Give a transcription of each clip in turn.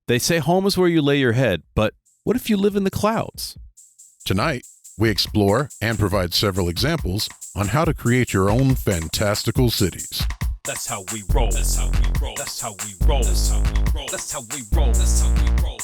They say home is where you lay your head, but what if you live in the clouds? Tonight, we explore and provide several examples on how to create your own fantastical cities. That's how we roll. That's how we roll. That's how we roll. That's how we roll. That's how we roll.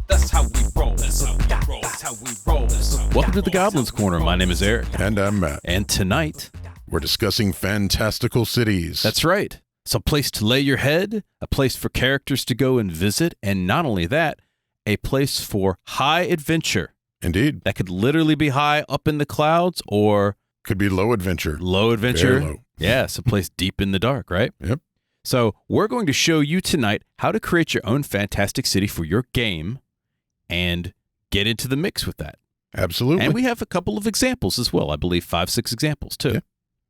That's how we roll. That's how we roll. That's how we roll. That's how we roll. Welcome to the Goblins Corner. My name is Eric. And I'm Matt. And tonight, We're discussing fantastical cities. that's right. It's a place to lay your head, a place for characters to go and visit, and not only that, a place for high adventure. Indeed. That could literally be high up in the clouds or Could be low adventure. low adventure. Very low. Yeah, it's a place deep in the dark, right? Yep. So we're going to show you tonight how to create your own fantastic city for your game and get into the mix with that. Absolutely. And we have a couple of examples as well. I believe 5-6 examples too. Yeah.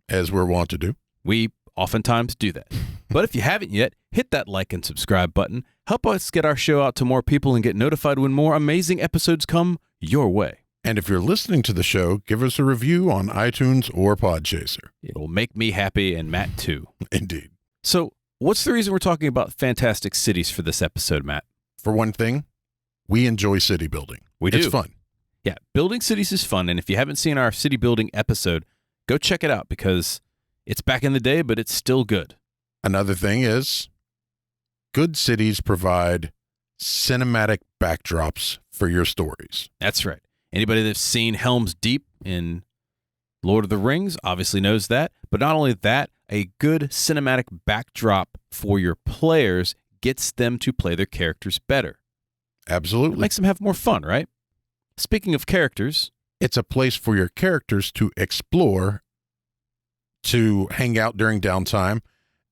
As we're wont to do. We oftentimes do that. But if you haven't yet, hit that like and subscribe button. Help us get our show out to more people and get notified when more amazing episodes come your way. And if you're listening to the show, give us a review on iTunes or Podchaser. It'll make me happy and Matt too. Indeed. So what's the reason we're talking about fantastic cities for this episode, Matt? For one thing, we enjoy city building. We do. It's fun. Yeah, building cities is fun. And if you haven't seen our city building episode, go check it out because it's back in the day, but it's still good. Another thing is, good cities provide cinematic backdrops for your stories. That's right. Anybody that's seen Helm's Deep in Lord of the Rings obviously knows that. But not only that, a good cinematic backdrop for your players gets them to play their characters better. It Absolutely. makes them have more fun, right? Speaking of characters, It's a place for your characters to explore, to hang out during downtime,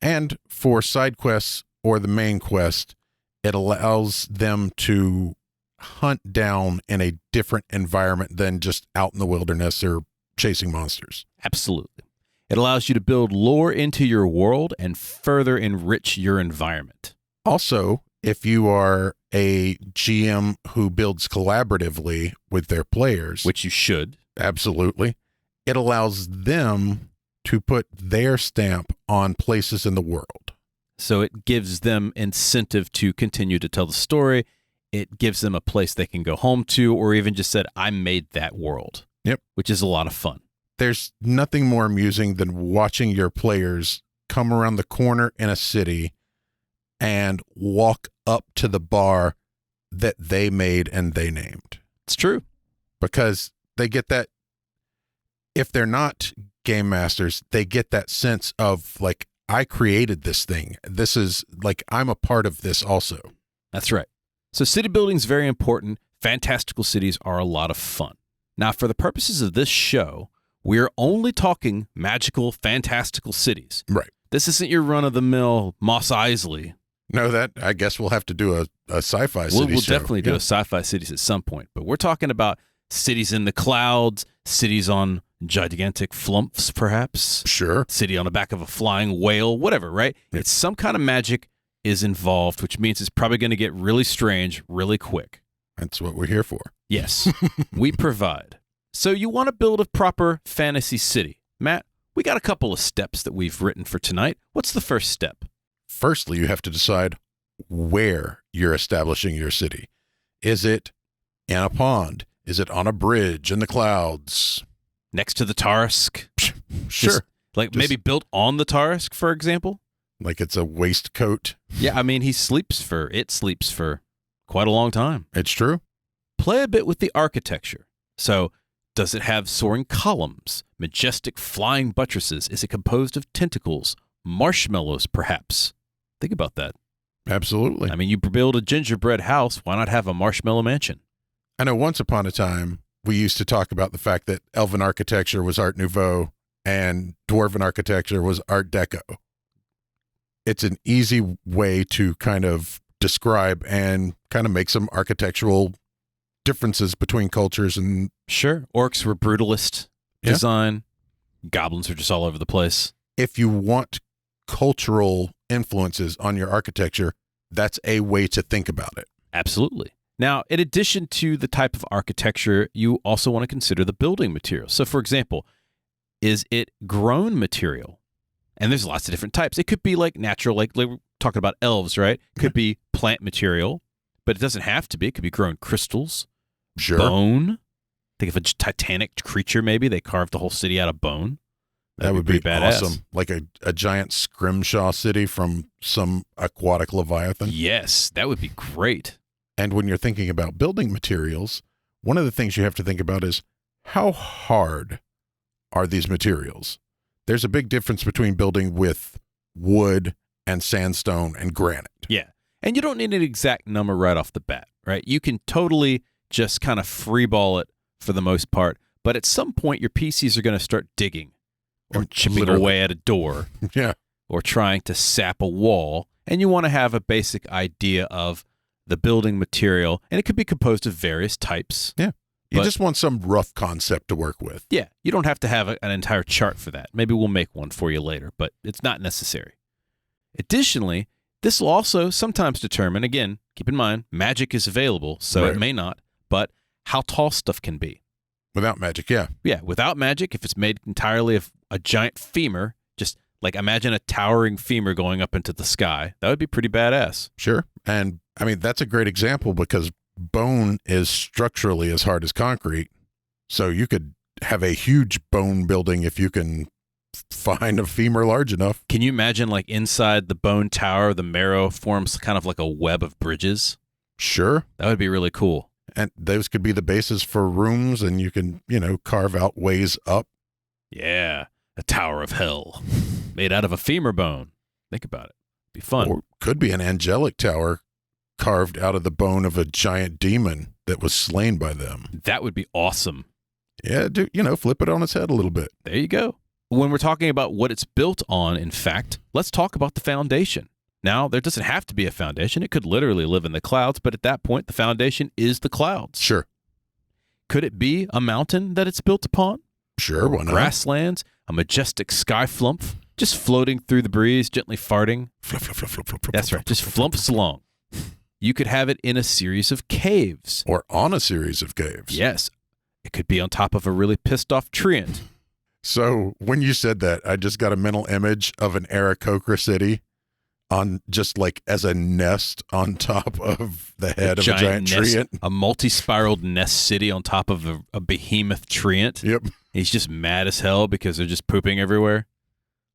and for side quests or the main quest, it allows them to hunt down in a different environment than just out in the wilderness or chasing monsters. absolutely. It allows you to build lore into your world and further enrich your environment. Also, if you are a GM who builds collaboratively with their players, Which you should. absolutely, it allows them to put their stamp on places in the world. So it gives them incentive to continue to tell the story. It gives them a place they can go home to, or even just said, I made that world. Yep. Which is a lot of fun. There's nothing more amusing than watching your players come around the corner in a city and walk up to the bar that they made and they named. It's true. Because they get that, if they're not game masters, they get that sense of like, I created this thing. This is like, I'm a part of this also. That's right. So city building is very important. Fantastical cities are a lot of fun. Now, for the purposes of this show, we're only talking magical, fantastical cities. Right. This isn't your run-of-the-mill Mos Eisley. No, that I guess we'll have to do a sci-fi city We'll show. definitely do Yeah. a sci-fi cities at some point, but we're talking about cities in the clouds, cities on gigantic flumps, perhaps, Sure. city on the back of a flying whale, whatever, right? Yeah. It's some kind of magic is involved, which means it's probably going to get really strange really quick. That's what we're here for. Yes, we provide. So you want to build a proper fantasy city. Matt, we got a couple of steps that we've written for tonight. What's the first step? Firstly, you have to decide where you're establishing your city. Is it in a pond? Is it on a bridge in the clouds? Next to the Tarsk? Sure. Like Just- maybe built on the Tarsk, for example? Like it's a waistcoat. Yeah, I mean, it sleeps for quite a long time. It's true. Play a bit with the architecture. So, does it have soaring columns, majestic flying buttresses? Is it composed of tentacles, marshmallows, perhaps? Think about that. Absolutely. I mean, you build a gingerbread house, why not have a marshmallow mansion? I know once upon a time, we used to talk about the fact that elven architecture was Art Nouveau and dwarven architecture was Art Deco. It's an easy way to kind of describe and kind of make some architectural differences between cultures. And Sure. Orcs were brutalist Yeah. design. Goblins are just all over the place. if you want cultural influences on your architecture, that's a way to think about it. Absolutely. Now, in addition to the type of architecture, you also want to consider the building material. So, for example, is it grown material? And there's lots of different types. It could be like natural, like we're talking about elves, right? Could be plant material, but it doesn't have to be. It could be grown crystals, Sure. bone. Think of a Titanic creature, maybe. They carved the whole city out of bone. That would be pretty badass. awesome. Like a giant scrimshaw city from some aquatic leviathan. Yes, that would be great. And when you're thinking about building materials, one of the things you have to think about is how hard are these materials? There's a big difference between building with wood and sandstone and granite. Yeah. And you don't need an exact number right off the bat, right? You can totally just kind of freeball it for the most part. But at some point, your PCs are going to start digging or chipping Literally. away at a door Yeah. or trying to sap a wall. And you want to have a basic idea of the building material. And it could be composed of various types. Yeah. You But- just want some rough concept to work with. Yeah. You don't have to have an entire chart for that. Maybe we'll make one for you later, but it's not necessary. Additionally, this will also sometimes determine, again, keep in mind, magic is available, so Right. it may not, but how tall stuff can be. Without magic, yeah. Yeah, without magic, if it's made entirely of a giant femur, just like imagine a towering femur going up into the sky, that would be pretty badass. Sure. And I mean, that's a great example because bone is structurally as hard as concrete. So you could have a huge bone building if you can find a femur large enough. Can you imagine like inside the bone tower, the marrow forms kind of like a web of bridges? Sure. That would be really cool. And those could be the basis for rooms, and you can, carve out ways up. Yeah, a tower of hell made out of a femur bone. Think about it. Be fun. Or could be an angelic tower carved out of the bone of a giant demon that was slain by them. That would be awesome. Yeah, flip it on its head a little bit. There you go. When we're talking about what it's built on, in fact, let's talk about the foundation. Now, there doesn't have to be a foundation. It could literally live in the clouds, but at that point, the foundation is the clouds. Sure. Could it be a mountain that it's built upon? Sure, why not? Grasslands, a majestic sky flump, just floating through the breeze, gently farting. Flop, flop, flop, flop, flop, flop, That's flop, right, just flop, flop, flumps along. You could have it in a series of caves. Or on a series of caves. Yes, it could be on top of a really pissed off treant. So when you said that, I just got a mental image of an Aarakocra city on just like as a nest on top of the head of a giant nest, treant. a multi-spiraled nest city on top of a behemoth treant. Yep. He's just mad as hell because they're just pooping everywhere.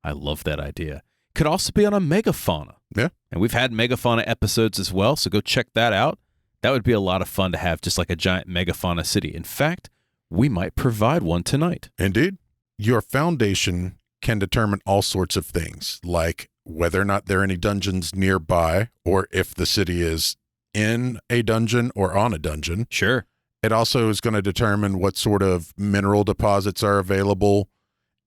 I love that idea. Could also be on a megafauna. Yeah. And we've had megafauna episodes as well, so go check that out. That would be a lot of fun to have, just like a giant megafauna city. In fact, we might provide one tonight. Indeed. Your foundation can determine all sorts of things, like whether or not there are any dungeons nearby, or if the city is in a dungeon or on a dungeon. Sure. It also is going to determine what sort of mineral deposits are available,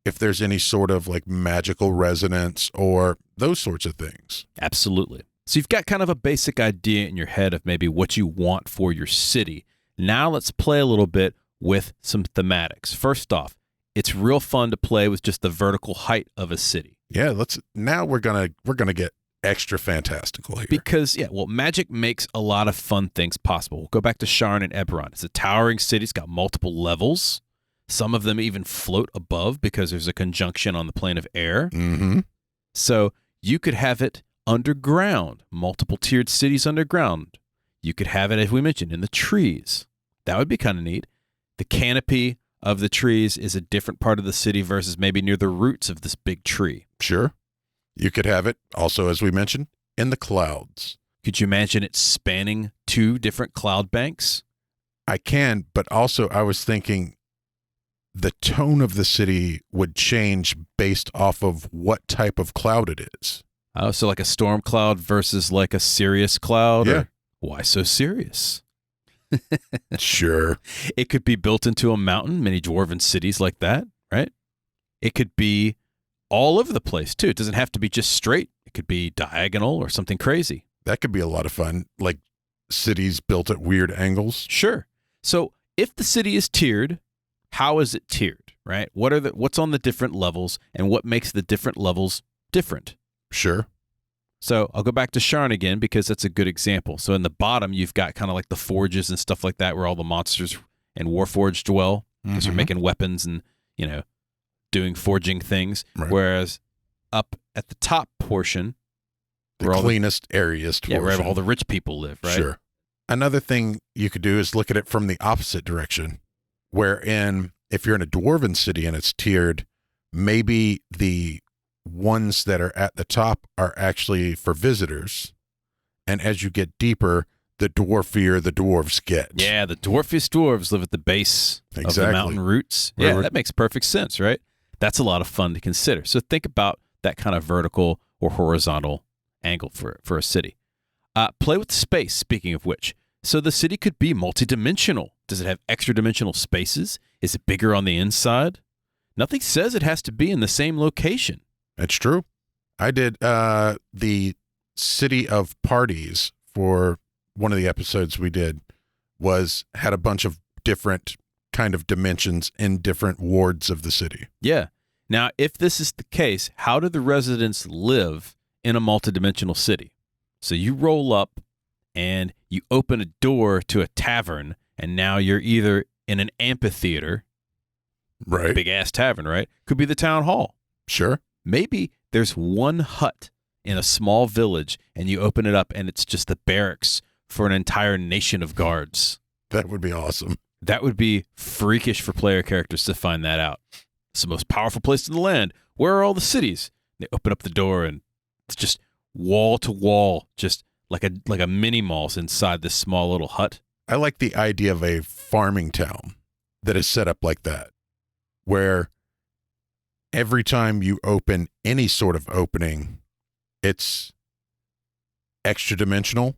if there's any sort of like magical resonance or those sorts of things. Absolutely. So you've got kind of a basic idea in your head of maybe what you want for your city. Now let's play a little bit with some thematics. First off, it's real fun to play with just the vertical height of a city. Yeah, we're gonna get extra fantastical here. Because, magic makes a lot of fun things possible. We'll go back to Sharn and Eberron. It's a towering city. It's got multiple levels. Some of them even float above because there's a conjunction on the plane of air. Mm-hmm. So you could have it underground, multiple tiered cities underground. You could have it, as we mentioned, in the trees. That would be kind of neat. The canopy of the trees is a different part of the city versus maybe near the roots of this big tree. Sure. You could have it also, as we mentioned, in the clouds. Could you imagine it spanning 2 different cloud banks? I can, but also I was thinking the tone of the city would change based off of what type of cloud it is. Oh, so like a storm cloud versus like a serious cloud? Yeah. Or why so serious? Sure. It could be built into a mountain, many dwarven cities like that, right? It could be all over the place, too. It doesn't have to be just straight. It could be diagonal or something crazy. That could be a lot of fun, like cities built at weird angles. Sure. So if the city is tiered, how is it tiered, right? What's on the different levels and what makes the different levels different? Sure. So I'll go back to Sharn again because that's a good example. So in the bottom, you've got kind of like the forges and stuff like that where all the monsters and Warforged dwell because you're Mhm. making weapons and, doing forging things. Right. Whereas up at the top portion. The where all cleanest, airiest yeah, where portion. all the rich people live, right? Sure. Another thing you could do is look at it from the opposite direction, wherein if you're in a dwarven city and it's tiered, maybe the ones that are at the top are actually for visitors. And as you get deeper, the dwarfier the dwarves get. Yeah, the dwarfiest dwarves live at the base of the Exactly. mountain roots. Right, Yeah, right. that makes perfect sense, right? That's a lot of fun to consider. So think about that kind of vertical or horizontal angle for a city. Play with space, speaking of which. So the city could be multidimensional. Does it have extra dimensional spaces? Is it bigger on the inside? Nothing says it has to be in the same location. That's true. I did the City of Parties for one of the episodes we did had a bunch of different kind of dimensions in different wards of the city. Yeah. Now, if this is the case, how do the residents live in a multidimensional city? So you roll up and you open a door to a tavern, and now you're either in an amphitheater, Right. big ass tavern, right? Could be the town hall. Sure. Maybe there's one hut in a small village, and you open it up, and it's just the barracks for an entire nation of guards. That would be awesome. That would be freakish for player characters to find that out. It's the most powerful place in the land. Where are all the cities? They open up the door, and it's just wall to wall, just like a mini malls inside this small little hut. I like the idea of a farming town that is set up like that, where every time you open any sort of opening, it's extra dimensional.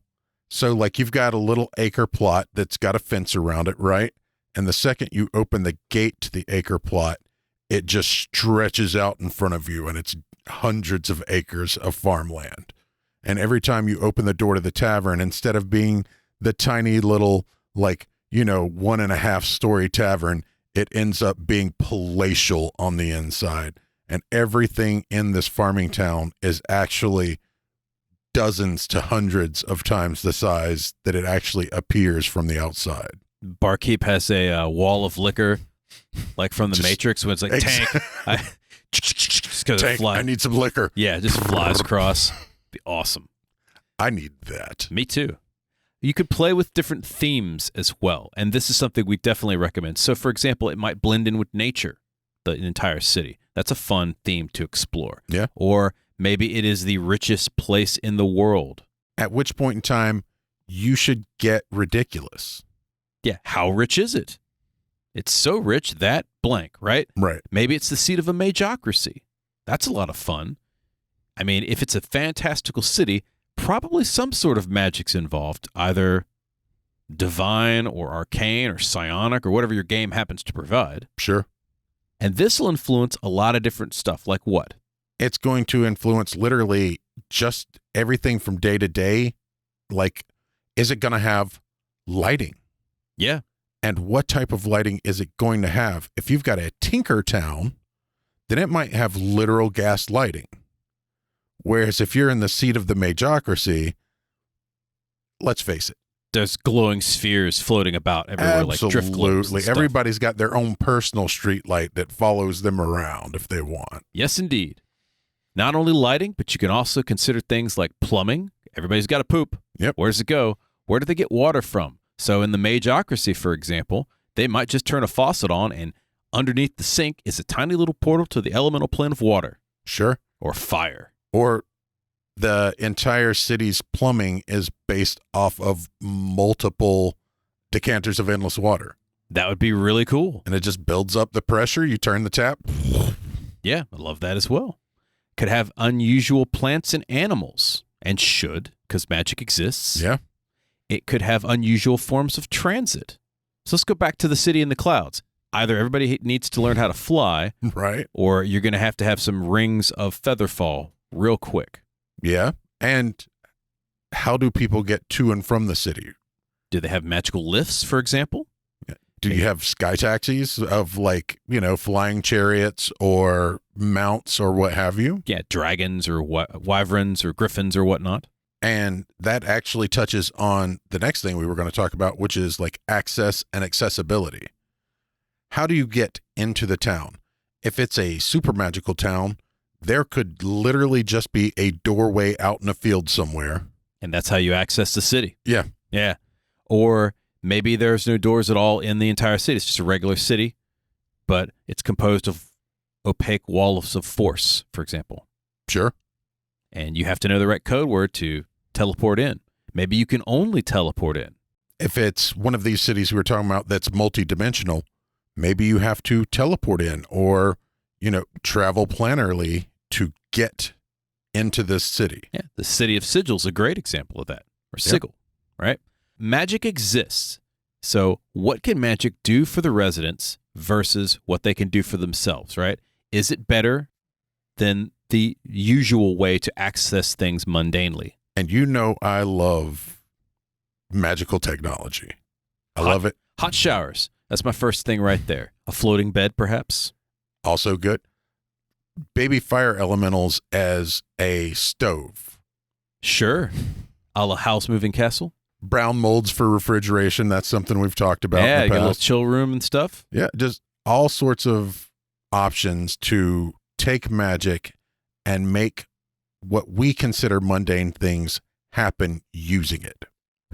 So like you've got a little acre plot that's got a fence around it, right? And the second you open the gate to the acre plot, it just stretches out in front of you, and it's hundreds of acres of farmland. And every time you open the door to the tavern, instead of being the tiny little, 1.5 story tavern, it ends up being palatial on the inside. And everything in this farming town is actually dozens to hundreds of times the size that it actually appears from the outside. Barkeep has a wall of liquor, like from the Just- Matrix, when it's like, tank. Just 'cause it Tank, flies. I need some liquor. Yeah, it just flies across. Be awesome. I need that. Me too. You could play with different themes as well, and this is something we definitely recommend. So, for example, it might blend in with nature, the entire city. That's a fun theme to explore. Yeah. Or maybe it is the richest place in the world. At which point in time, you should get ridiculous. Yeah, how rich is it? It's so rich that blank, right? Right. Maybe it's the seat of a magocracy. That's a lot of fun. I mean, if it's a fantastical city, probably some sort of magic's involved, either divine or arcane or psionic or whatever your game happens to provide. Sure. And this will influence a lot of different stuff, like what? It's going to influence literally just everything from day to day. Like, is it going to have lighting? Yeah. And what type of lighting is it going to have? If you've got a tinker town, then it might have literal gas lighting. Whereas if you're in the seat of the magocracy, let's face it. There's glowing spheres floating about everywhere, like drift globes. Absolutely. And stuff. Everybody's got their own personal street light that follows them around if they want. Yes, indeed. Not only lighting, but you can also consider things like plumbing. Everybody's got to poop. Yep. Where does it go? Where do they get water from? So in the magocracy, for example, they might just turn a faucet on, and underneath the sink is a tiny little portal to the elemental plane of water Sure. or fire. Or the entire city's plumbing is based off of multiple decanters of endless water. That would be really cool. And it just builds up the pressure. You turn the tap. Yeah, I love that as well. Could have unusual plants and animals, and should, because magic exists. Yeah. It could have unusual forms of transit. So let's go back to the city in the clouds. Either everybody needs to learn how to fly, Right. or you're going to have some rings of featherfall real quick. Yeah. And how do people get to and from the city? Do they have magical lifts, for example? Do you have sky taxis of flying chariots or mounts or what have you? Yeah, dragons or wyverns or griffins or whatnot. And that actually touches on the next thing we were going to talk about, which is like access and accessibility. How do you get into the town? If it's a super magical town, there could literally just be a doorway out in a field somewhere. And that's how you access the city. Yeah. Yeah. Or maybe there's no doors at all in the entire city. It's just a regular city, but it's composed of opaque walls of force, for example. Sure. And you have to know the right code word to teleport in. Maybe you can only teleport in. If it's one of these cities we were talking about that's multidimensional, maybe you have to teleport in or, travel planarly to get into this city. Yeah, the city of Sigil is a great example of that, or Sigil, right? Magic exists. So what can magic do for the residents versus what they can do for themselves, right? Is it better than the usual way to access things mundanely? And I love magical technology. I love it. Hot showers. That's my first thing right there. A floating bed, perhaps. Also good. Baby fire elementals as a stove. Sure. A la House Moving Castle. Brown molds for refrigeration. That's something we've talked about. Yeah, in you the got a little past. chill room and stuff. Yeah, just all sorts of options to take magic and make what we consider mundane things happen using it.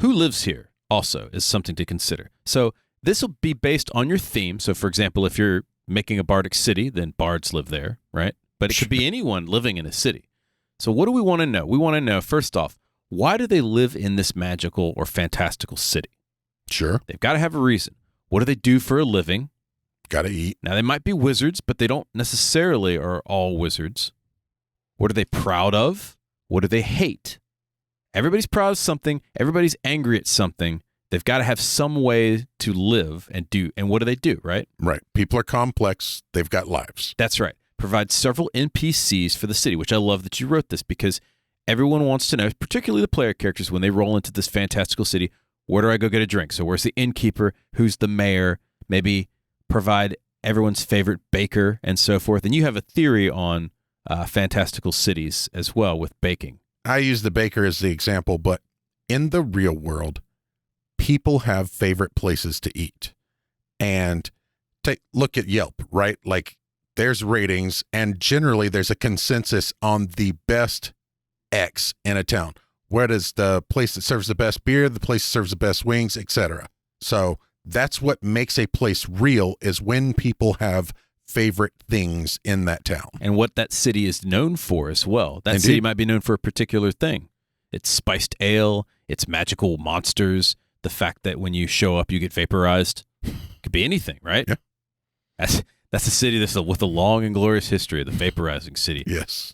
Who lives here also is something to consider. So this will be based on your theme. So, for example, if you're making a bardic city, then bards live there, right? But it could be anyone living in a city. So what do we want to know? We want to know, first off, why do they live in this magical or fantastical city? Sure. They've got to have a reason. What do they do for a living? Got to eat. Now, they might be wizards, but they don't necessarily are all wizards. What are they proud of? What do they hate? Everybody's proud of something. Everybody's angry at something. They've got to have some way to live and do. And what do they do, right? Right. People are complex. They've got lives. That's right. Provide several NPCs for the city, which I love that you wrote this because everyone wants to know, particularly the player characters, when they roll into this fantastical city, where do I go get a drink? So where's the innkeeper? Who's the mayor? Maybe provide everyone's favorite baker and so forth. And you have a theory on fantastical cities as well with baking. I use the baker as the example, but in the real world, people have favorite places to eat. And look at Yelp, right? Like there's ratings and generally there's a consensus on the best X in a town. What is the place that serves the best beer, the place that serves the best wings, etc. So that's what makes a place real is when people have favorite things in that town. And what that city is known for as well. That Indeed. city might be known for a particular thing. It's spiced ale, it's magical monsters, the fact that when you show up you get vaporized. Could be anything, right? Yeah. That's a city with a long and glorious history, the vaporizing city. Yes.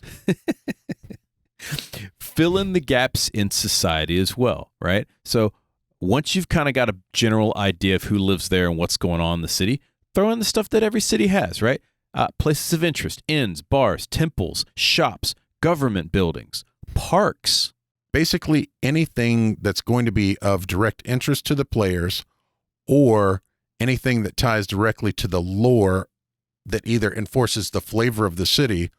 Fill in the gaps in society as well, right? So once you've kind of got a general idea of who lives there and what's going on in the city, throw in the stuff that every city has, right? Places of interest, inns, bars, temples, shops, government buildings, parks. Basically anything that's going to be of direct interest to the players or anything that ties directly to the lore that either enforces the flavor of the city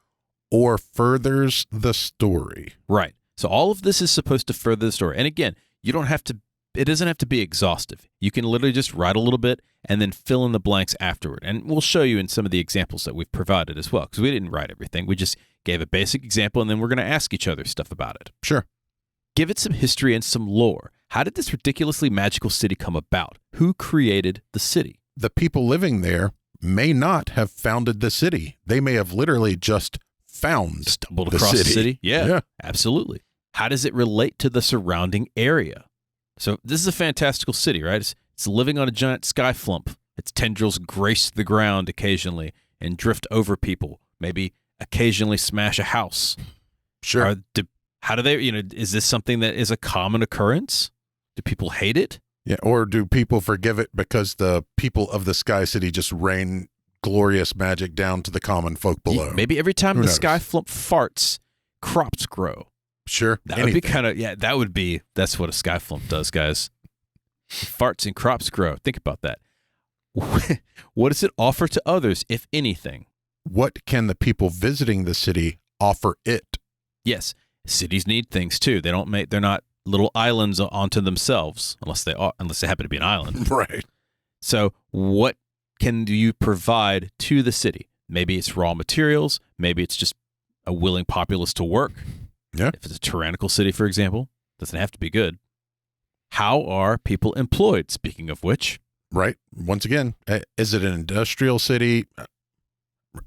or furthers the story. Right. So all of this is supposed to further the story. And again, it doesn't have to be exhaustive. You can literally just write a little bit and then fill in the blanks afterward. And we'll show you in some of the examples that we've provided as well, because we didn't write everything. We just gave a basic example, and then we're going to ask each other stuff about it. Sure. Give it some history and some lore. How did this ridiculously magical city come about? Who created the city? The people living there may not have founded the city. They may have literally just stumbled across the city. Yeah, absolutely. How does it relate to the surrounding area? So this is a fantastical city, right? It's living on a giant sky flump. Its tendrils grace the ground occasionally and drift over people, maybe occasionally smash a house. Sure. How do they, is this something that is a common occurrence? Do people hate it? Yeah, or do people forgive it because the people of the Sky City just rain glorious magic down to the common folk below? Maybe every time Who the knows? sky flump farts, crops grow. Sure. That would be that's what a sky flump does, guys. Farts and crops grow. Think about that. What does it offer to others, if anything? What can the people visiting the city offer it? Yes, cities need things too. They're not little islands onto themselves unless they happen to be an island. Right. So what can you provide to the city? Maybe it's raw materials. Maybe it's just a willing populace to work. Yeah. If it's a tyrannical city, for example, doesn't have to be good. How are people employed? Speaking of which, Right. Once again, is it an industrial city?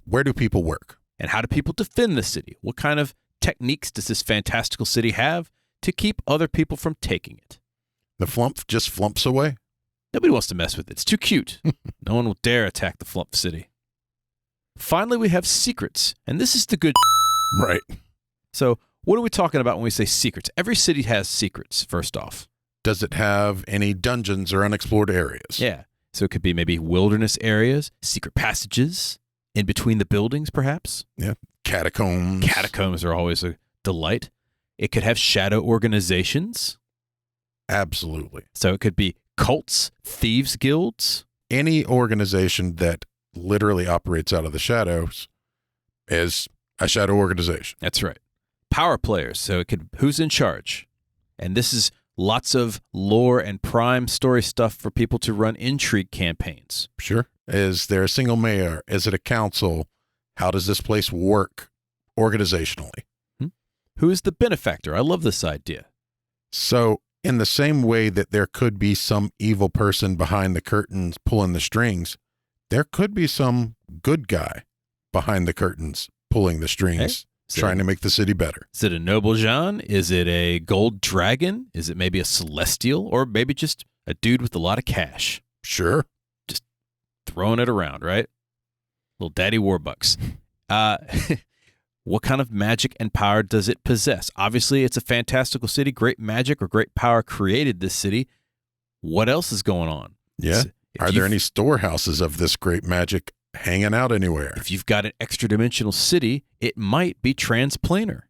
Where do people work? and how do people defend the city? What kind of techniques does this fantastical city have to keep other people from taking it? The flump just flumps away. Nobody wants to mess with it. It's too cute. No one will dare attack the Flump City. Finally, we have secrets, and this is the good. Right. So, what are we talking about when we say secrets? Every city has secrets, first off. Does it have any dungeons or unexplored areas? Yeah. So, it could be maybe wilderness areas, secret passages, in between the buildings, perhaps. Yeah. Catacombs. Catacombs are always a delight. It could have shadow organizations. Absolutely. So, it could be cults, thieves' guilds. Any organization that literally operates out of the shadows is a shadow organization. That's right. Power players. So, it could, who's in charge? And this is lots of lore and prime story stuff for people to run intrigue campaigns. Sure. Is there a single mayor? Is it a council? How does this place work organizationally? Who is the benefactor? I love this idea. So, in the same way that there could be some evil person behind the curtains pulling the strings, there could be some good guy behind the curtains pulling the strings, trying to make the city better. Is it a noble Jean? Is it a gold dragon? Is it maybe a celestial? Or maybe just a dude with a lot of cash? Sure. Throwing it around, right? Little daddy warbucks. What kind of magic and power does it possess? Obviously, it's a fantastical city. Great magic or great power created this city. What else is going on? Yeah. Are there any storehouses of this great magic hanging out anywhere? If you've got an extra dimensional city, it might be transplanar,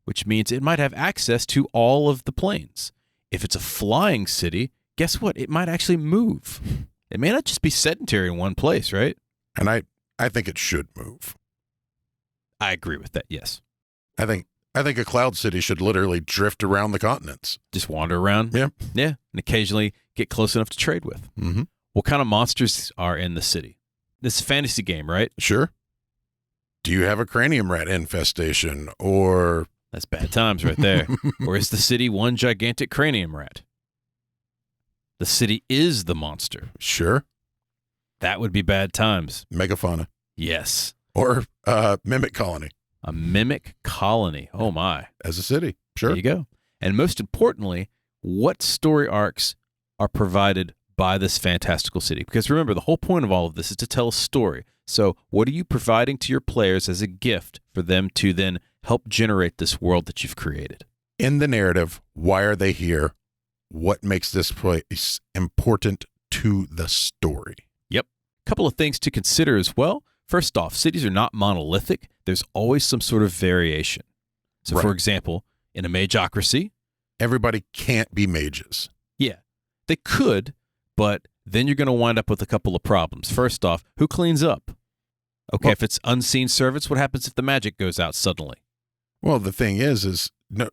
which means it might have access to all of the planes. If it's a flying city, guess what? It might actually move. It may not just be sedentary in one place, right? And I think it should move. I agree with that, yes. I think a cloud city should literally drift around the continents. Just wander around. Yeah. Yeah, and occasionally get close enough to trade with. Mm-hmm. What kind of monsters are in the city? This is a fantasy game, right? Sure. Do you have a cranium rat infestation or... That's bad times right there. Or is the city one gigantic cranium rat? The city is the monster. Sure. That would be bad times. Megafauna. Yes. Or mimic colony. A mimic colony. Oh, my. As a city. Sure. There you go. And most importantly, what story arcs are provided by this fantastical city? Because remember, the whole point of all of this is to tell a story. So what are you providing to your players as a gift for them to then help generate this world that you've created? In the narrative, why are they here? What makes this place important to the story? Yep. A couple of things to consider as well. First off, cities are not monolithic. There's always some sort of variation. So, for example, in a mageocracy, everybody can't be mages. Yeah, they could, but then you're going to wind up with a couple of problems. First off, who cleans up? Okay, if it's unseen servants, what happens if the magic goes out suddenly? Well, the thing is no,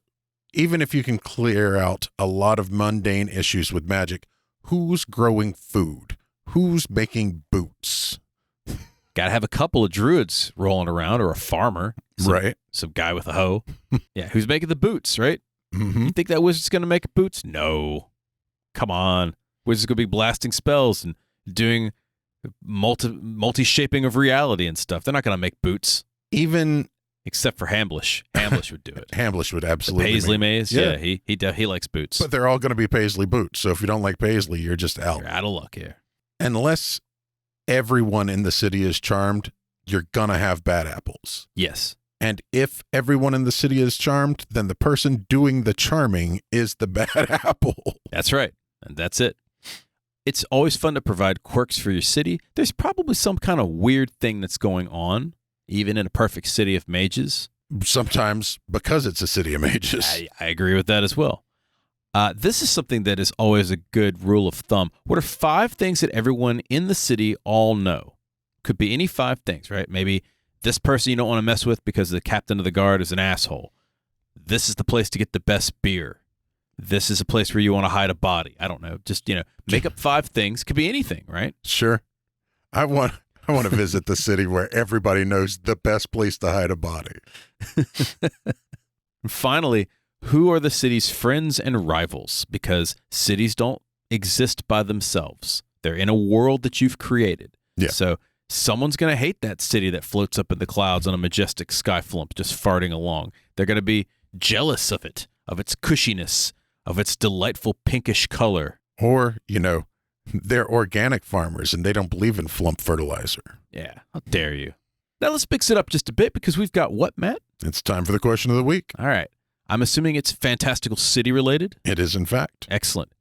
even if you can clear out a lot of mundane issues with magic, who's growing food? Who's making boots? Got to have a couple of druids rolling around or a farmer. Some guy with a hoe. Yeah, who's making the boots, right? Mm-hmm. You think that wizard's going to make boots? No. Come on. Wizard's going to be blasting spells and doing multi-shaping of reality and stuff. They're not going to make boots. Even... Except for Hamblish. Hamblish would do it. Hamblish would absolutely. The Paisley maze? Yeah, he likes boots. But they're all going to be Paisley boots. So if you don't like Paisley, you're just out. You're out of luck here. Unless everyone in the city is charmed, you're going to have bad apples. Yes. And if everyone in the city is charmed, then the person doing the charming is the bad apple. That's right. And that's it. It's always fun to provide quirks for your city. There's probably some kind of weird thing that's going on, even in a perfect city of mages. Sometimes because it's a city of mages. I agree with that as well. This is something that is always a good rule of thumb. What are 5 things that everyone in the city all know? Could be any 5 things, right? Maybe this person you don't want to mess with because the captain of the guard is an asshole. This is the place to get the best beer. This is a place where you want to hide a body. I don't know. Just, make up 5 things. Could be anything, right? Sure. I want I want to visit the city where everybody knows the best place to hide a body. Finally, who are the city's friends and rivals? Because cities don't exist by themselves. They're in a world that you've created. Yeah. So someone's going to hate that city that floats up in the clouds on a majestic sky flump just farting along. They're going to be jealous of it, of its cushiness, of its delightful pinkish color. Or, they're organic farmers and they don't believe in flump fertilizer. Yeah, how dare you. Now let's mix it up just a bit because we've got what, Matt? It's time for the question of the week. All right. I'm assuming it's Fantastical City related? It is, in fact. Excellent.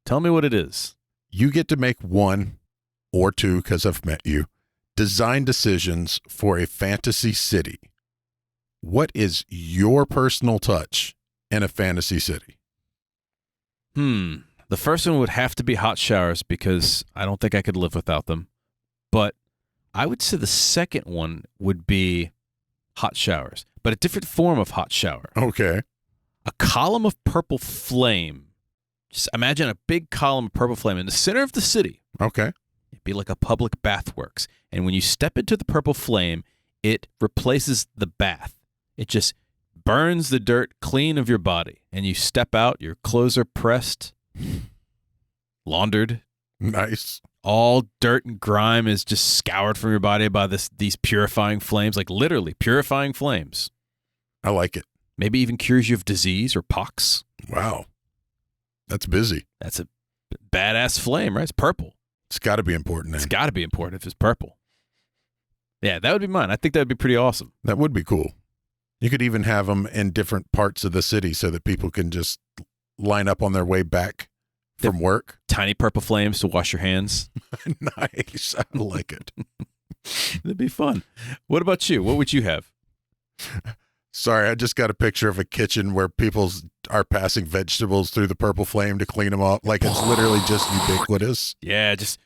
Tell me what it is. You get to make one or two, because I've met you, design decisions for a fantasy city. What is your personal touch in a fantasy city? The first one would have to be hot showers because I don't think I could live without them. But I would say the second one would be hot showers, but a different form of hot shower. Okay. A column of purple flame. Just imagine a big column of purple flame in the center of the city. Okay. It'd be like a public bathworks. And when you step into the purple flame, it replaces the bath. It just burns the dirt clean of your body. And you step out, your clothes are pressed, laundered. Nice. All dirt and grime is just scoured from your body by these purifying flames, like literally purifying flames. I like it. Maybe even cures you of disease or pox. Wow. That's busy. That's a badass flame, right? It's purple. It's got to be important then. It's got to be important if it's purple. Yeah, that would be mine. I think that would be pretty awesome. That would be cool. You could even have them in different parts of the city so that people can just line up on their way back from work. Tiny purple flames to wash your hands. Nice. I like it. That'd be fun. What about you? What would you have? Sorry, I just got a picture of a kitchen where people are passing vegetables through the purple flame to clean them off. Like it's literally just ubiquitous. Yeah, just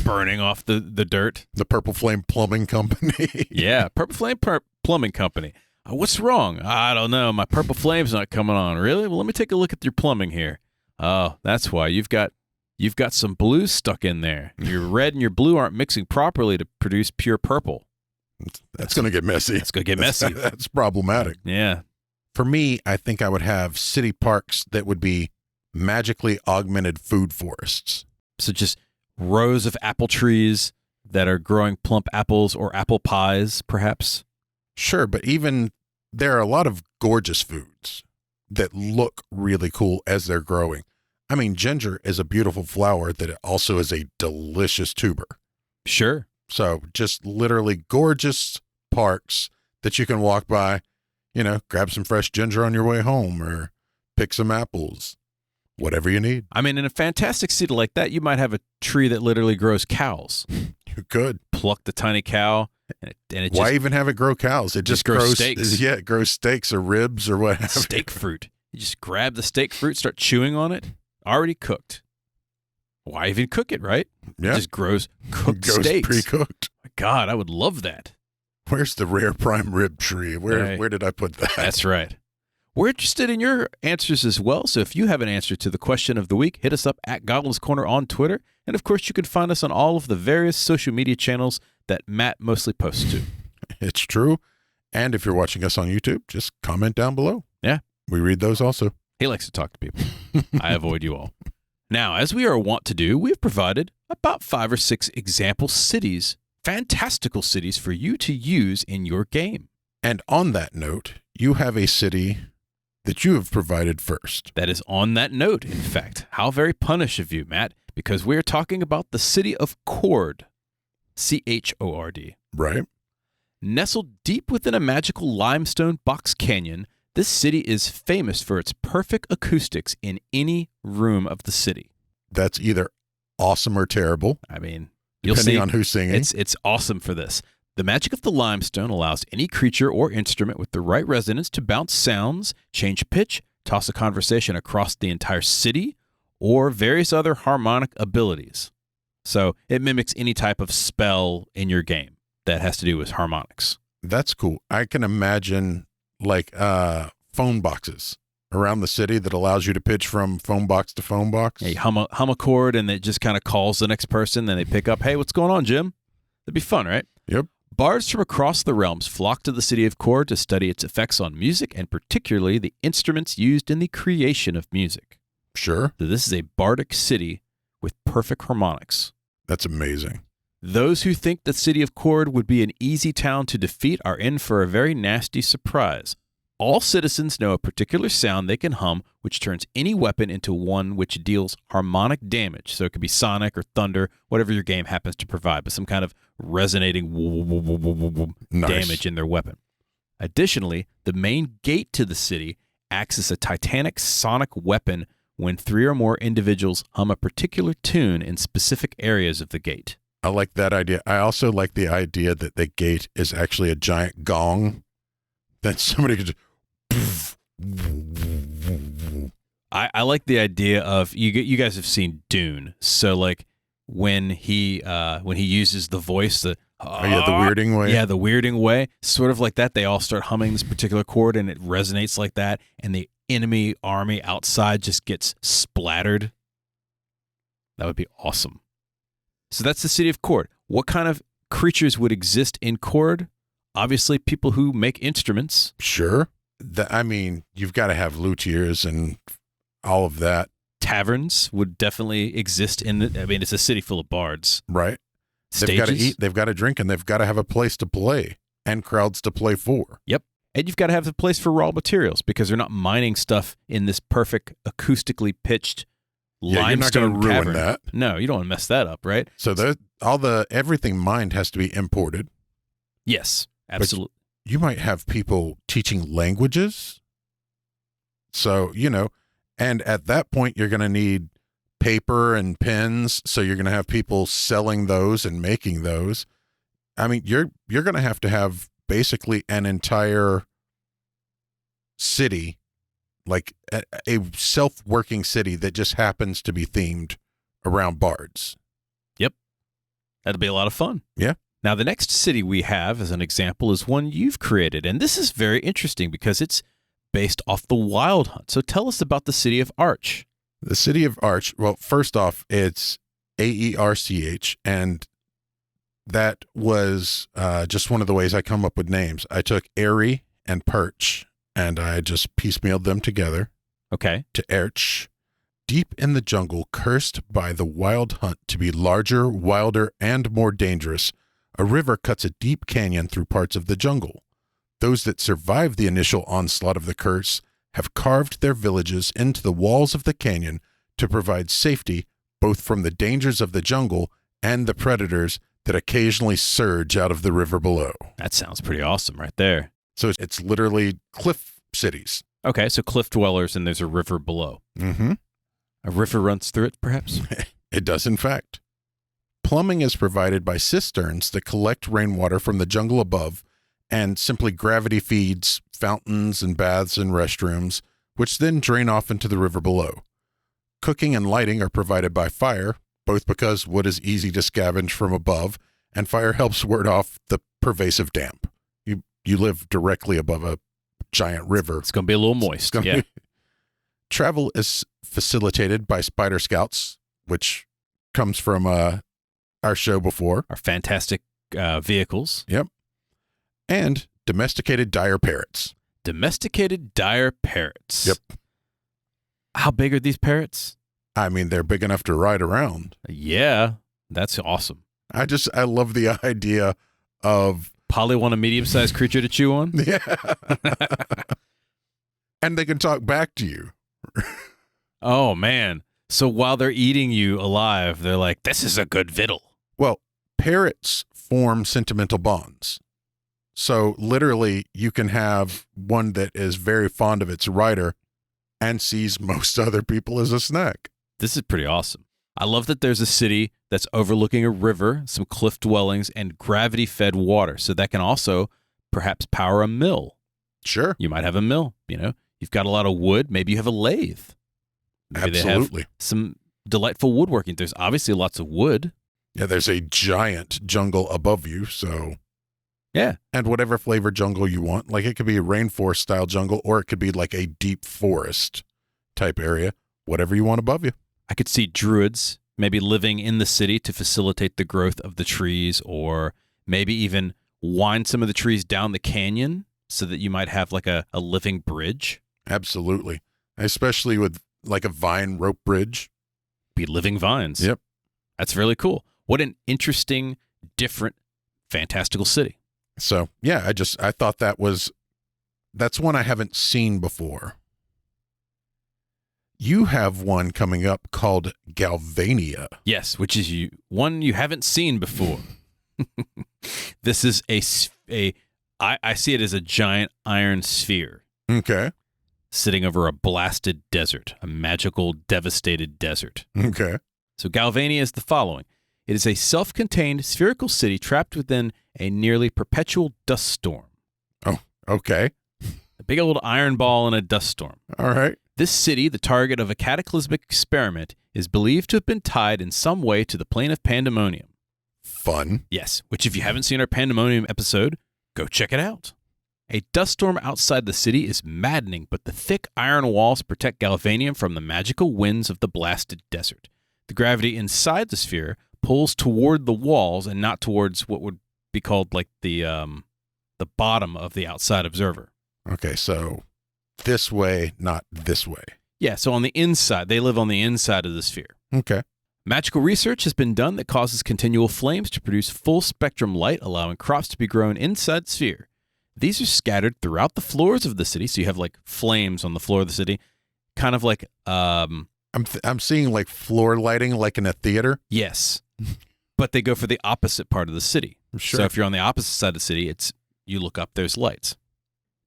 burning off the dirt. The Purple Flame Plumbing Company. Yeah, Purple Flame Plumbing Company. What's wrong? I don't know. My purple flame's not coming on. Really? Well, let me take a look at your plumbing here. Oh, that's why you've got some blue stuck in there. Your red and your blue aren't mixing properly to produce pure purple. That's going to get messy. It's going to get messy. That's problematic. Yeah. For me, I think I would have city parks that would be magically augmented food forests. So just rows of apple trees that are growing plump apples or apple pies, perhaps? Sure, but even there are a lot of gorgeous foods that look really cool as they're growing. I mean, ginger is a beautiful flower that also is a delicious tuber. Sure. So just literally gorgeous parks that you can walk by, grab some fresh ginger on your way home or pick some apples, whatever you need. I mean, in a fantastic city like that, you might have a tree that literally grows cows. You could. Pluck the tiny cow. And it Why just, even have it grow cows? It just grows steaks. Yeah, it grows steaks or ribs or what have you. Steak fruit. You just grab the steak fruit, start chewing on it, already cooked. Why even cook it, right? Yeah. It just grows cooked Goes steaks. pre-cooked. My God, I would love that. Where's the rare prime rib tree? Where did I put that? That's right. We're interested in your answers as well, so if you have an answer to the question of the week, hit us up at Goblin's Corner on Twitter, and of course you can find us on all of the various social media channels that Matt mostly posts to. It's true. And if you're watching us on YouTube, just comment down below. Yeah. We read those also. He likes to talk to people. I avoid you all. Now, as we are wont to do, we've provided about 5 or 6 example cities, fantastical cities for you to use in your game. And on that note, you have a city that you have provided first. That is on that note, in fact. How very punish of you, Matt, because we're talking about the city of Chord. Chord. Right. Nestled deep within a magical limestone box canyon, this city is famous for its perfect acoustics in any room of the city. That's either awesome or terrible. I mean, depending on who's singing. It's awesome for this. The magic of the limestone allows any creature or instrument with the right resonance to bounce sounds, change pitch, toss a conversation across the entire city, or various other harmonic abilities. So it mimics any type of spell in your game that has to do with harmonics. That's cool. I can imagine like phone boxes around the city that allows you to pitch from phone box to phone box. Hey, hum a chord and it just kind of calls the next person. Then they pick up, hey, what's going on, Jim? That'd be fun, right? Yep. Bards from across the realms flock to the city of Cord to study its effects on music and particularly the instruments used in the creation of music. Sure. So this is a bardic city with perfect harmonics. That's amazing. Those who think the city of Cord would be an easy town to defeat are in for a very nasty surprise. All citizens know a particular sound they can hum, which turns any weapon into one which deals harmonic damage. So it could be sonic or thunder, whatever your game happens to provide, but some kind of resonating Nice. damage in their weapon. Additionally, the main gate to the city acts as a titanic sonic weapon when 3 or more individuals hum a particular tune in specific areas of the gate. I like that idea. I also like the idea that the gate is actually a giant gong that somebody could just... I like the idea of you guys have seen Dune, so like when he uses the voice, the weirding way. Yeah, the weirding way, sort of like that. They all start humming this particular chord, and it resonates like that, and the enemy army outside just gets splattered. That would be awesome. So that's the city of Cord. What kind of creatures would exist in Cord? Obviously, people who make instruments. Sure. You've got to have luthiers and all of that. Taverns would definitely exist in it. I mean, it's a city full of bards. Right. Stages. They've got to eat, they've got to drink, and they've got to have a place to play and crowds to play for. Yep. And you've got to have the place for raw materials because they're not mining stuff in this perfect acoustically pitched limestone you're not going to ruin cavern. that. No, you don't want to mess that up, right? So everything mined has to be imported. Yes, absolutely. You might have people teaching languages. So, and at that point, you're going to need paper and pens. So you're going to have people selling those and making those. I mean, you're going to have basically an entire city, like a self-working city that just happens to be themed around bards. Yep. That'd be a lot of fun. Yeah. Now, the next city we have as an example is one you've created. And this is very interesting because it's based off the Wild Hunt. So tell us about the city of Arch. The city of Arch, well, first off, it's AERCH, and that was just one of the ways I come up with names. I took Airy and Perch, and I just piecemealed them together. Okay. To Arch. Deep in the jungle, cursed by the Wild Hunt to be larger, wilder, and more dangerous, a river cuts a deep canyon through parts of the jungle. Those that survive the initial onslaught of the curse have carved their villages into the walls of the canyon to provide safety both from the dangers of the jungle and the predators that occasionally surge out of the river below. That sounds pretty awesome right there. So it's literally cliff cities. Okay, so cliff dwellers and there's a river below. Mm-hmm. A river runs through it, perhaps? It does, in fact. Plumbing is provided by cisterns that collect rainwater from the jungle above and simply gravity feeds fountains and baths and restrooms, which then drain off into the river below. Cooking and lighting are provided by fire, both because wood is easy to scavenge from above, and fire helps ward off the pervasive damp. You live directly above a giant river. It's going to be a little moist. Yeah. Travel is facilitated by Spider Scouts, which comes from our show before. Our fantastic vehicles. Yep. And domesticated dire parrots. Domesticated dire parrots. Yep. How big are these parrots? I mean, they're big enough to ride around. Yeah, that's awesome. I love the idea of... Polly want a medium-sized creature to chew on? Yeah. And they can talk back to you. Oh, man. So while they're eating you alive, they're like, this is a good victual. Well, parrots form sentimental bonds. So literally, you can have one that is very fond of its rider and sees most other people as a snack. This is pretty awesome. I love that there's a city that's overlooking a river, some cliff dwellings, and gravity-fed water. So that can also perhaps power a mill. Sure. You might have a mill, You've got a lot of wood. Maybe you have a lathe. Maybe Absolutely. They have some delightful woodworking. There's obviously lots of wood. Yeah, there's a giant jungle above you, so... Yeah. And whatever flavor jungle you want. Like, it could be a rainforest style jungle, or it could be like a deep forest type area. Whatever you want above you. I could see druids maybe living in the city to facilitate the growth of the trees, or maybe even wind some of the trees down the canyon so that you might have like a living bridge. Absolutely. Especially with like a vine rope bridge. Be living vines. Yep. That's really cool. What an interesting, different, fantastical city. So, yeah, I thought that's one I haven't seen before. You have one coming up called Galvania. Yes, which is one you haven't seen before. This is I see it as a giant iron sphere. Okay. Sitting over a blasted desert, a magical, devastated desert. Okay. So Galvania is the following. It is a self-contained spherical city trapped within a nearly perpetual dust storm. Oh, okay. A big old iron ball in a dust storm. All right. This city, the target of a cataclysmic experiment, is believed to have been tied in some way to the plane of pandemonium. Fun. Yes, which if you haven't seen our pandemonium episode, go check it out. A dust storm outside the city is maddening, but the thick iron walls protect Galvanium from the magical winds of the blasted desert. The gravity inside the sphere pulls toward the walls and not towards what would be called like the bottom of the outside observer. Okay, so this way, not this way. Yeah, so on the inside, they live on the inside of the sphere. Okay. Magical research has been done that causes continual flames to produce full spectrum light, allowing crops to be grown inside the sphere. These are scattered throughout the floors of the city, so you have like flames on the floor of the city, kind of like I'm seeing like floor lighting, like in a theater. Yes, but they go for the opposite part of the city. Sure. So if you're on the opposite side of the city, you look up, there's lights.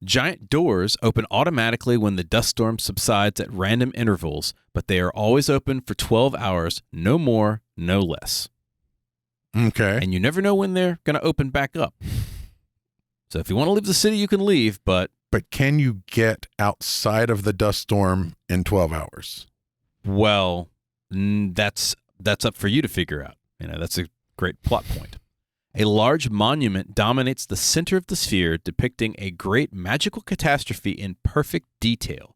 Giant doors open automatically when the dust storm subsides at random intervals, but they are always open for 12 hours, no more, no less. Okay. And you never know when they're going to open back up. So if you want to leave the city, you can leave, but can you get outside of the dust storm in 12 hours? Well, that's up for you to figure out. That's a great plot point. A large monument dominates the center of the sphere, depicting a great magical catastrophe in perfect detail.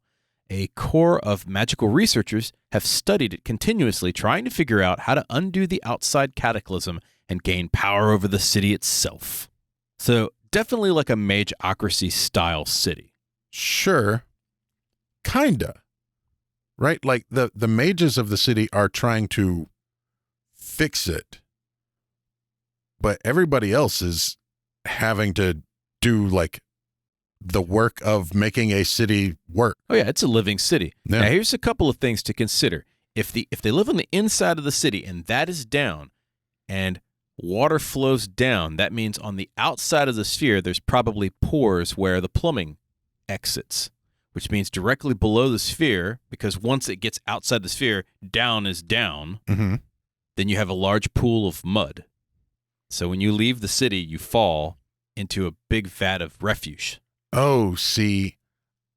A core of magical researchers have studied it continuously, trying to figure out how to undo the outside cataclysm and gain power over the city itself. So definitely like a Mageocracy style city. Sure. Kinda. Right? Like the mages of the city are trying to fix it, but everybody else is having to do like the work of making a city work. Oh yeah, it's a living city. Yeah. Now here's a couple of things to consider. If they live on the inside of the city and that is down and water flows down, that means on the outside of the sphere there's probably pores where the plumbing exits, which means directly below the sphere, because once it gets outside the sphere, down is down, Mm-hmm. then you have a large pool of mud. So when you leave the city, you fall into a big vat of refuse. Oh, see,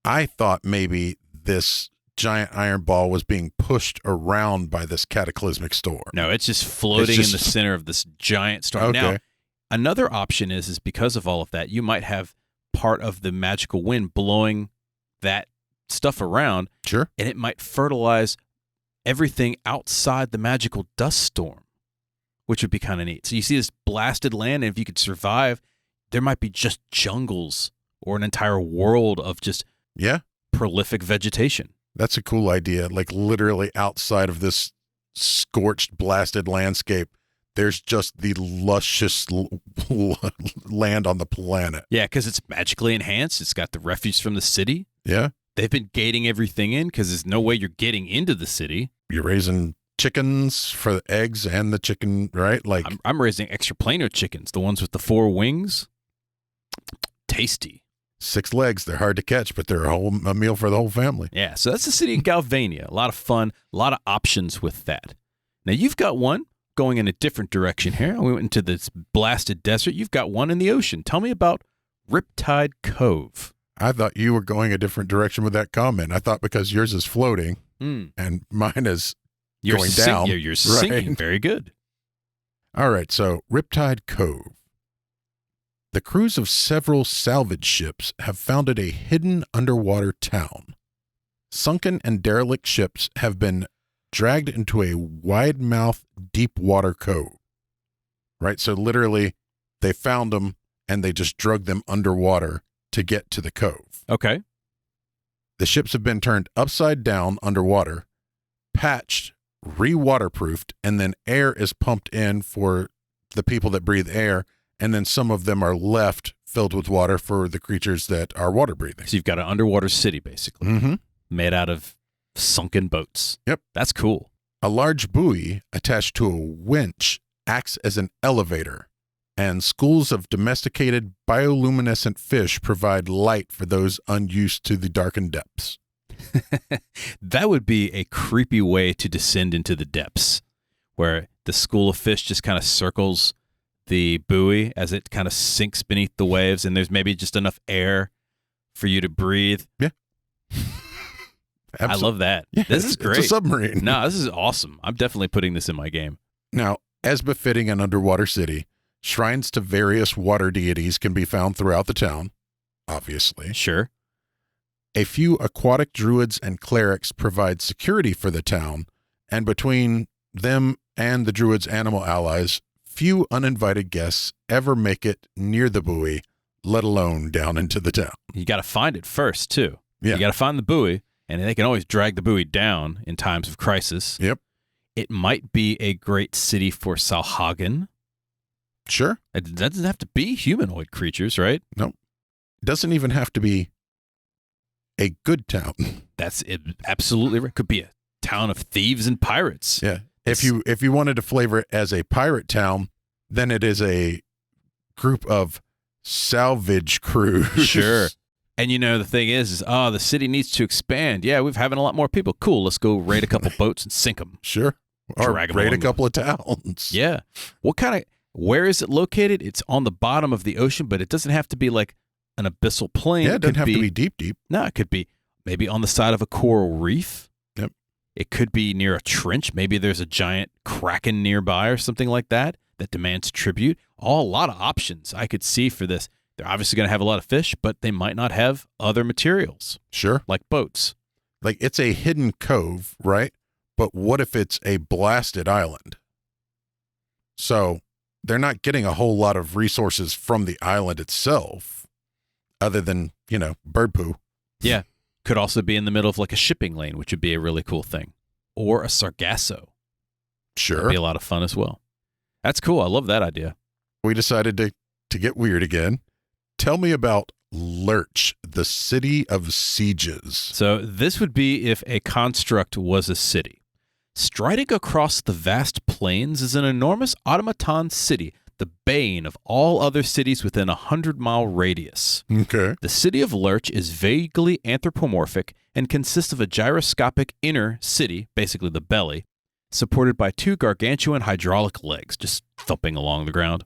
I thought maybe this giant iron ball was being pushed around by this cataclysmic storm. No, it's just floating in the center of this giant storm. Okay. Now, another option is because of all of that, you might have part of the magical wind blowing that stuff around. Sure. And it might fertilize everything outside the magical dust storm, which would be kind of neat. So you see this blasted land, and if you could survive, there might be just jungles or an entire world of just prolific vegetation. That's a cool idea. Like literally outside of this scorched, blasted landscape, there's just the luscious land on the planet. Yeah, because it's magically enhanced. It's got the refuge from the city. Yeah. They've been gating everything in because there's no way you're getting into the city. You're raising chickens for the eggs and the chicken, right? Like I'm raising extraplanar chickens, the ones with the 4 wings. Tasty. 6 legs. They're hard to catch, but they're a meal for the whole family. Yeah, so that's the city of Galvania. A lot of fun, a lot of options with that. Now, you've got one going in a different direction here. We went into this blasted desert. You've got one in the ocean. Tell me about Riptide Cove. I thought you were going a different direction with that comment. I thought because yours is floating and mine is going down. You're sinking. Very good. All right, so Riptide Cove. The crews of several salvage ships have founded a hidden underwater town. Sunken and derelict ships have been dragged into a wide-mouthed, deep-water cove. Right? So literally, they found them, and they just drug them underwater to get to the cove. Okay. The ships have been turned upside down underwater, patched, re-waterproofed, and then air is pumped in for the people that breathe air, and then some of them are left filled with water for the creatures that are water breathing. So you've got an underwater city, basically, Mm-hmm. made out of sunken boats. Yep. That's cool. A large buoy attached to a winch acts as an elevator, and schools of domesticated bioluminescent fish provide light for those unused to the darkened depths. That would be a creepy way to descend into the depths, where the school of fish just kind of circles the buoy as it kind of sinks beneath the waves, and there's maybe just enough air for you to breathe. Yeah. I love that. Yeah, This is great. It's a submarine. No, this is awesome. I'm definitely putting this in my game. Now, as befitting an underwater city, shrines to various water deities can be found throughout the town, obviously. Sure. A few aquatic druids and clerics provide security for the town, and between them and the druids' animal allies, few uninvited guests ever make it near the buoy, let alone down into the town. You got to find it first, too. Yeah. You got to find the buoy, and they can always drag the buoy down in times of crisis. Yep. It might be a great city for Salhagen. Sure. It doesn't have to be humanoid creatures, right? Doesn't even have to be a good town. That's it. Absolutely right. Could be a town of thieves and pirates. Yeah. If you wanted to flavor it as a pirate town, then it is a group of salvage crews. Sure. And the thing is the city needs to expand. Yeah, we're having a lot more people. Cool. Let's go raid a couple boats and sink them. Sure. Or Drag 'em raid a along. couple of towns. Yeah. Where is it located? It's on the bottom of the ocean, but it doesn't have to be like an abyssal plain. Yeah, it doesn't have to be deep. No, it could be maybe on the side of a coral reef. Yep. It could be near a trench. Maybe there's a giant kraken nearby or something like that demands tribute. A lot of options I could see for this. They're obviously going to have a lot of fish, but they might not have other materials Sure. like boats. Like it's a hidden cove, right? But what if it's a blasted island? So they're not getting a whole lot of resources from the island itself other than, bird poo. Yeah. Could also be in the middle of like a shipping lane, which would be a really cool thing. Or a sargasso. Sure. That'd be a lot of fun as well. That's cool. I love that idea. We decided to get weird again. Tell me about Lurch, the city of sieges. So this would be if a construct was a city. Striding across the vast plains is an enormous automaton city, the bane of all other cities within a 100-mile radius. Okay. The city of Lurch is vaguely anthropomorphic and consists of a gyroscopic inner city, basically the belly, supported by two gargantuan hydraulic legs just thumping along the ground.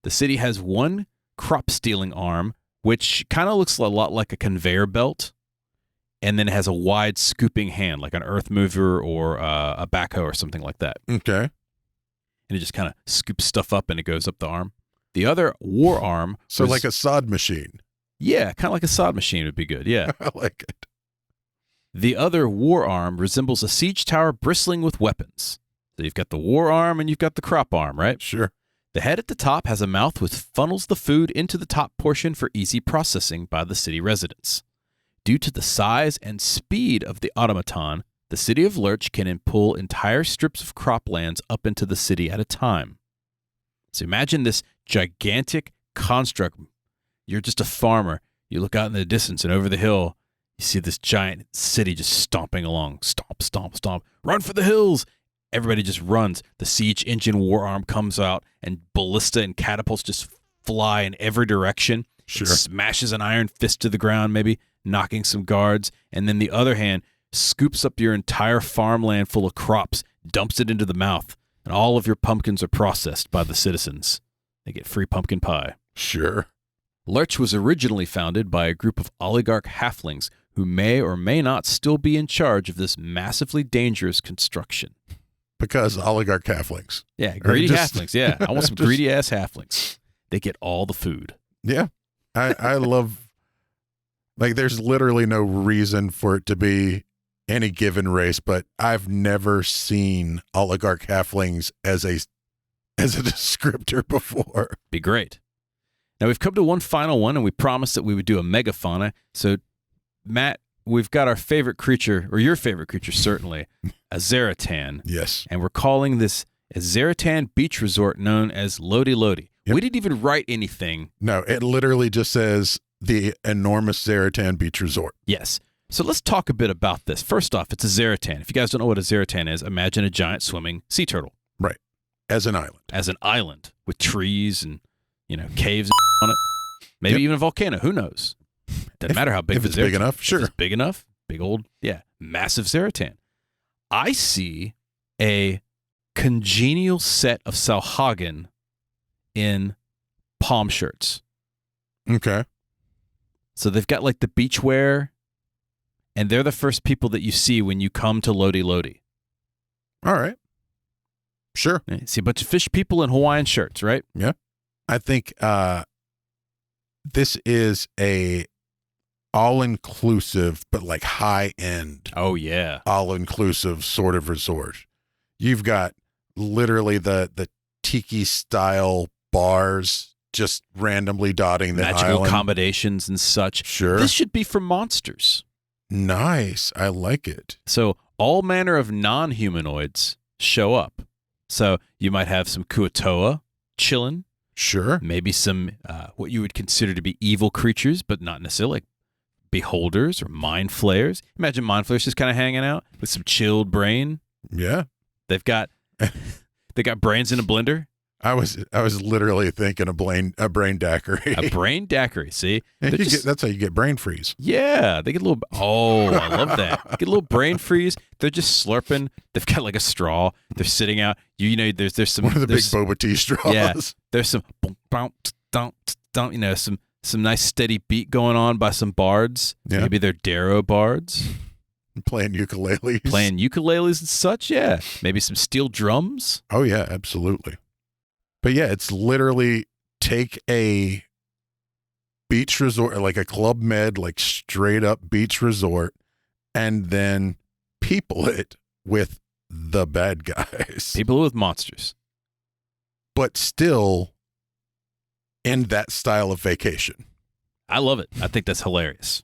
The city has one crop-stealing arm, which kind of looks a lot like a conveyor belt, and then it has a wide scooping hand, like an earth mover or a backhoe or something like that. Okay. And it just kind of scoops stuff up and it goes up the arm. The other war arm. So like a sod machine. Yeah, kind of like a sod machine would be good. Yeah. I like it. The other war arm resembles a siege tower bristling with weapons. So you've got the war arm and you've got the crop arm, right? Sure. The head at the top has a mouth which funnels the food into the top portion for easy processing by the city residents. Due to the size and speed of the automaton, the city of Lurch can pull entire strips of croplands up into the city at a time. So imagine this gigantic construct. You're just a farmer. You look out in the distance and over the hill, you see this giant city just stomping along. Stomp, stomp, stomp. Run for the hills. Everybody just runs. The siege engine war arm comes out and ballista and catapults just fly in every direction. Sure. It smashes an iron fist to the ground, maybe knocking some guards. And then the other hand scoops up your entire farmland full of crops, dumps it into the mouth, and all of your pumpkins are processed by the citizens. They get free pumpkin pie. Sure. Lurch was originally founded by a group of oligarch halflings who may or may not still be in charge of this massively dangerous construction. Because oligarch halflings. Yeah, greedy just- halflings. Yeah, I want some just- greedy-ass halflings. They get all the food. Yeah. I love, like, there's literally no reason for it to be any given race, but I've never seen oligarch halflings as a descriptor before. Be great. Now we've come to one final one, and we promised that we would do a megafauna. So, Matt, we've got our favorite creature, or your favorite creature, certainly, a Zaratan. Yes. And we're calling this a Zaratan beach resort known as Lodi Lodi. Yep. We didn't even write anything. No, it literally just says the enormous Zaratan Beach Resort. Yes. So let's talk a bit about this. First off, it's a Zaratan. If you guys don't know what a Zaratan is, imagine a giant swimming sea turtle. Right. As an island. As an island with trees and, caves on it. Maybe Yep. even a volcano. Who knows? Doesn't matter how big if the it's big Zaratan- enough, if sure. it's big enough. Big old, massive Zaratan. I see a congenial set of Salhagen in palm shirts. Okay. So they've got like the beachwear, and they're the first people that you see when you come to Lodi Lodi. All right. Sure. You see a bunch of fish people in Hawaiian shirts, right? I think this is a all-inclusive, but like high-end, Oh, yeah. all-inclusive sort of resort. You've got literally the tiki-style bars just randomly dotting the Magical island. accommodations and such. Sure. This should be for monsters. Nice. I like it. So all manner of non-humanoids show up. So you might have some Kuatoa chilling, Sure. maybe some what you would consider to be evil creatures, but not necessarily like beholders or mind flayers. Imagine mind flayers just kind of hanging out with some chilled brain. Yeah. They've got brains in a blender. I was literally thinking a brain daiquiri. A brain daiquiri. See, And They're you just- that's how you get brain freeze. yeah, they get a little. Oh, I love that. Get a little brain freeze. They're just slurping. They've got like a straw. They're sitting out. There's some One of the big there's- boba tea straws. Yeah. There's some some nice steady beat going on by some bards. Yeah. Maybe they're Darrow bards Playing ukuleles. playing ukuleles and such. Yeah, maybe some steel drums. Oh yeah, absolutely. But yeah, it's literally take a beach resort, like a Club Med, like straight up beach resort, and then people it with the bad guys. People with monsters. But still in that style of vacation. I love it. I think that's hilarious.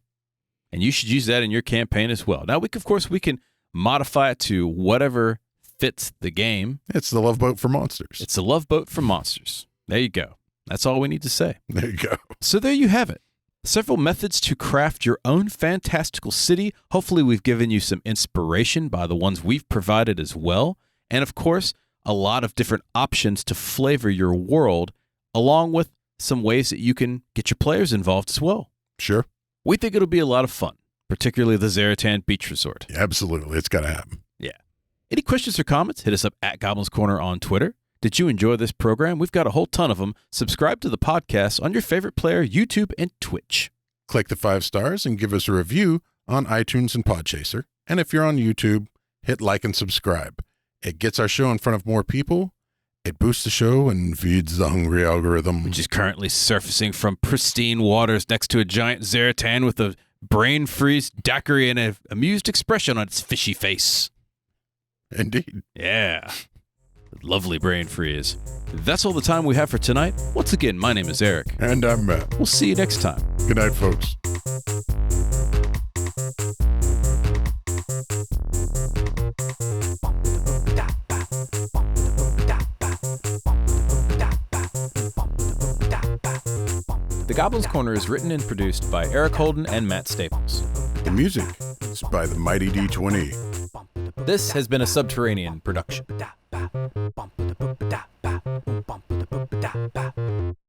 And you should use that in your campaign as well. Now, we can modify it to whatever fits the game. It's the Love Boat for monsters. It's a love boat for monsters. There you go. That's all we need to say. There you go. So there you have it. Several methods to craft your own fantastical city. Hopefully we've given you some inspiration by the ones we've provided as well. And of course, a lot of different options to flavor your world, along with some ways that you can get your players involved as well. Sure. We think it'll be a lot of fun, particularly the Zaratan Beach Resort. Absolutely. It's got to happen. Any questions or comments? Hit us up at Goblins Corner on Twitter. Did you enjoy this program? We've got a whole ton of them. Subscribe to the podcast on your favorite player, YouTube and Twitch. Click the 5 stars and give us a review on iTunes and Podchaser. And if you're on YouTube, hit like and subscribe. It gets our show in front of more people. It boosts the show and feeds the hungry algorithm. Which is currently surfacing from pristine waters next to a giant Zaratan with a brain freeze daiquiri and an amused expression on its fishy face. Indeed. Yeah. Lovely brain freeze. That's all the time we have for tonight. Once again, my name is Eric. And I'm Matt. We'll see you next time. Good night, folks. The Goblins Corner is written and produced by Eric Holden and Matt Staples. The music is by the Mighty D20. This has been a Subterranean production.